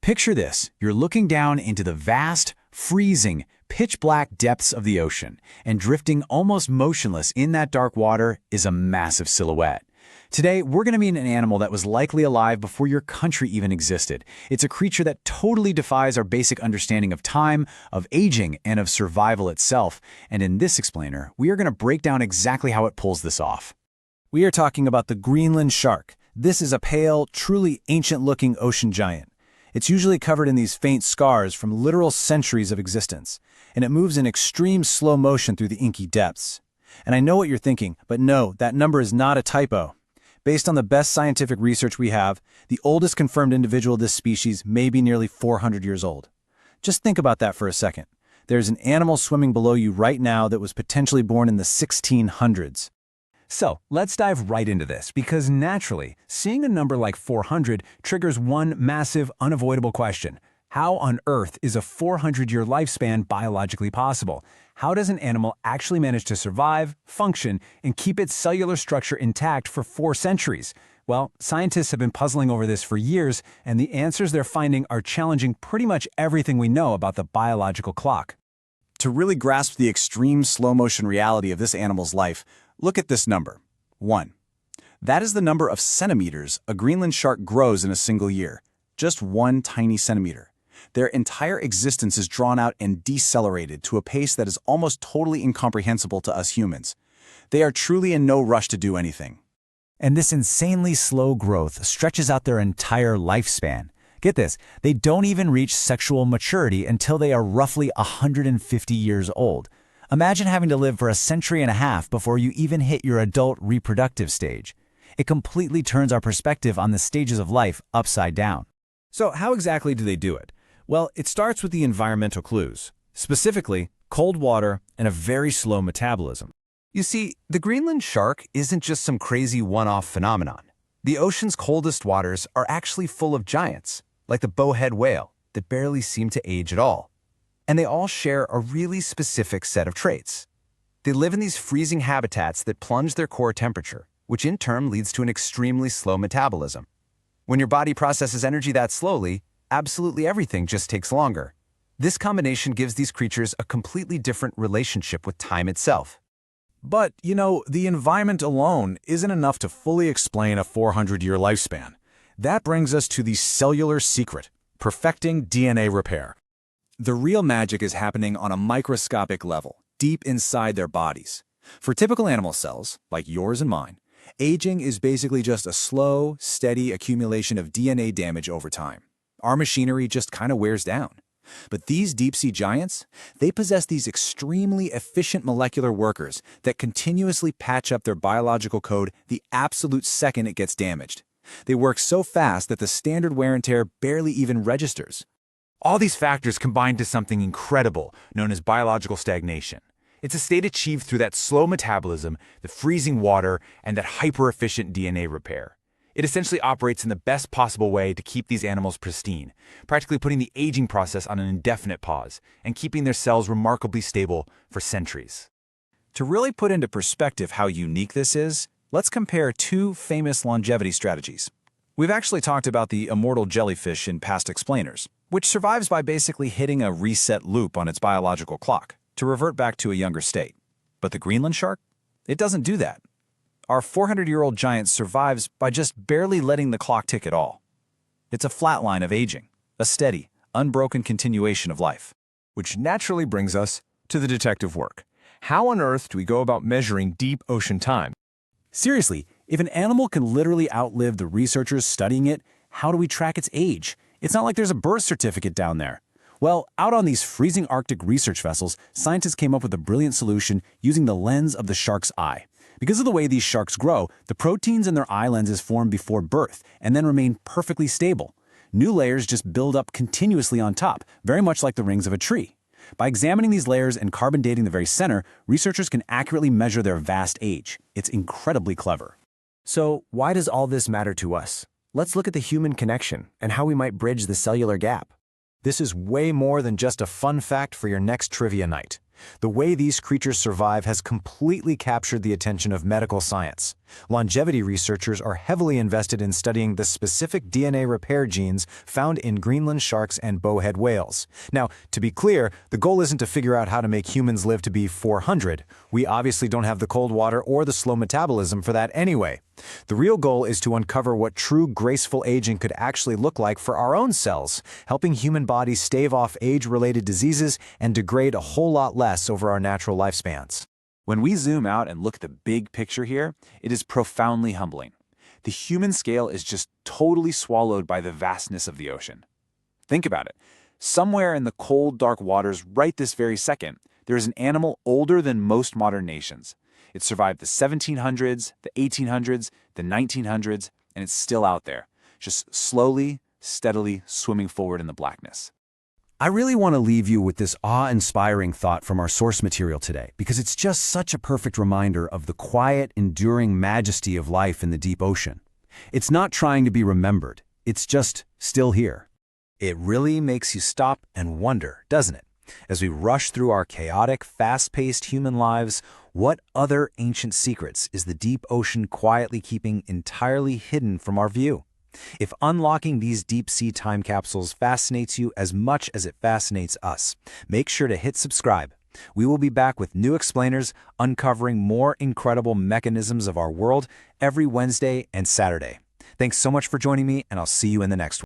Picture this. You're looking down into the vast, freezing, pitch-black depths of the ocean, and drifting almost motionless in that dark water is a massive silhouette. Today, we're going to meet an animal that was likely alive before your country even existed. It's a creature that totally defies our basic understanding of time, of aging, and of survival itself. And in this explainer, we are going to break down exactly how it pulls this off. We are talking about the Greenland shark. This is a pale, truly ancient-looking ocean giant. It's usually covered in these faint scars from literal centuries of existence, and it moves in extreme slow motion through the inky depths. And I know what you're thinking, but no, that number is not a typo. Based on the best scientific research we have, the oldest confirmed individual of this species may be nearly 400 years old. Just think about that for a second. There's an animal swimming below you right now that was potentially born in the 1600s. So, let's dive right into this, because naturally, seeing a number like 400 triggers one massive, unavoidable question. How on earth is a 400-year lifespan biologically possible? How does an animal actually manage to survive, function, and keep its cellular structure intact for 4 centuries? Well, scientists have been puzzling over this for years, and the answers they're finding are challenging pretty much everything we know about the biological clock. To really grasp the extreme slow-motion reality of this animal's life, look at this number, 1. That is the number of centimeters a Greenland shark grows in a single year. Just 1 tiny centimeter. Their entire existence is drawn out and decelerated to a pace that is almost totally incomprehensible to us humans. They are truly in no rush to do anything. And this insanely slow growth stretches out their entire lifespan. Get this, they don't even reach sexual maturity until they are roughly 150 years old. Imagine having to live for a century and a half before you even hit your adult reproductive stage. It completely turns our perspective on the stages of life upside down. So how exactly do they do it? Well, it starts with the environmental clues, specifically cold water and a very slow metabolism. You see, the Greenland shark isn't just some crazy one-off phenomenon. The ocean's coldest waters are actually full of giants, like the bowhead whale, that barely seem to age at all. And they all share a really specific set of traits. They live in these freezing habitats that plunge their core temperature, which in turn leads to an extremely slow metabolism. When your body processes energy that slowly, absolutely everything just takes longer. This combination gives these creatures a completely different relationship with time itself. But, the environment alone isn't enough to fully explain a 400-year lifespan. That brings us to the cellular secret, perfecting DNA repair. The real magic is happening on a microscopic level, deep inside their bodies. For typical animal cells, like yours and mine, aging is basically just a slow, steady accumulation of DNA damage over time. Our machinery just kind of wears down. But these deep-sea giants, they possess these extremely efficient molecular workers that continuously patch up their biological code the absolute second it gets damaged. They work so fast that the standard wear and tear barely even registers. All these factors combine to something incredible known as biological stagnation. It's a state achieved through that slow metabolism, the freezing water, and that hyper-efficient DNA repair. It essentially operates in the best possible way to keep these animals pristine, practically putting the aging process on an indefinite pause and keeping their cells remarkably stable for centuries. To really put into perspective how unique this is, let's compare 2 famous longevity strategies. We've actually talked about the immortal jellyfish in past explainers, which survives by basically hitting a reset loop on its biological clock to revert back to a younger state. But the Greenland shark? It doesn't do that. Our 400-year-old giant survives by just barely letting the clock tick at all. It's a flat line of aging, a steady, unbroken continuation of life. Which naturally brings us to the detective work. How on earth do we go about measuring deep ocean time? Seriously, if an animal can literally outlive the researchers studying it, how do we track its age? It's not like there's a birth certificate down there. Well, out on these freezing Arctic research vessels, scientists came up with a brilliant solution using the lens of the shark's eye. Because of the way these sharks grow, the proteins in their eye lenses form before birth and then remain perfectly stable. New layers just build up continuously on top, very much like the rings of a tree. By examining these layers and carbon dating the very center, researchers can accurately measure their vast age. It's incredibly clever. So, why does all this matter to us? Let's look at the human connection and how we might bridge the cellular gap. This is way more than just a fun fact for your next trivia night. The way these creatures survive has completely captured the attention of medical science. Longevity researchers are heavily invested in studying the specific DNA repair genes found in Greenland sharks and bowhead whales. Now, to be clear, the goal isn't to figure out how to make humans live to be 400. We obviously don't have the cold water or the slow metabolism for that anyway. The real goal is to uncover what true graceful aging could actually look like for our own cells, helping human bodies stave off age-related diseases and degrade a whole lot less over our natural lifespans. When we zoom out and look at the big picture here, it is profoundly humbling. The human scale is just totally swallowed by the vastness of the ocean. Think about it. Somewhere in the cold, dark waters right this very second, there is an animal older than most modern nations. It survived the 1700s, the 1800s, the 1900s, and it's still out there, just slowly, steadily swimming forward in the blackness. I really want to leave you with this awe-inspiring thought from our source material today, because it's just such a perfect reminder of the quiet, enduring majesty of life in the deep ocean. It's not trying to be remembered, it's just still here. It really makes you stop and wonder, doesn't it? As we rush through our chaotic, fast-paced human lives, what other ancient secrets is the deep ocean quietly keeping entirely hidden from our view? If unlocking these deep-sea time capsules fascinates you as much as it fascinates us, make sure to hit subscribe. We will be back with new explainers, uncovering more incredible mechanisms of our world every Wednesday and Saturday. Thanks so much for joining me, and I'll see you in the next one.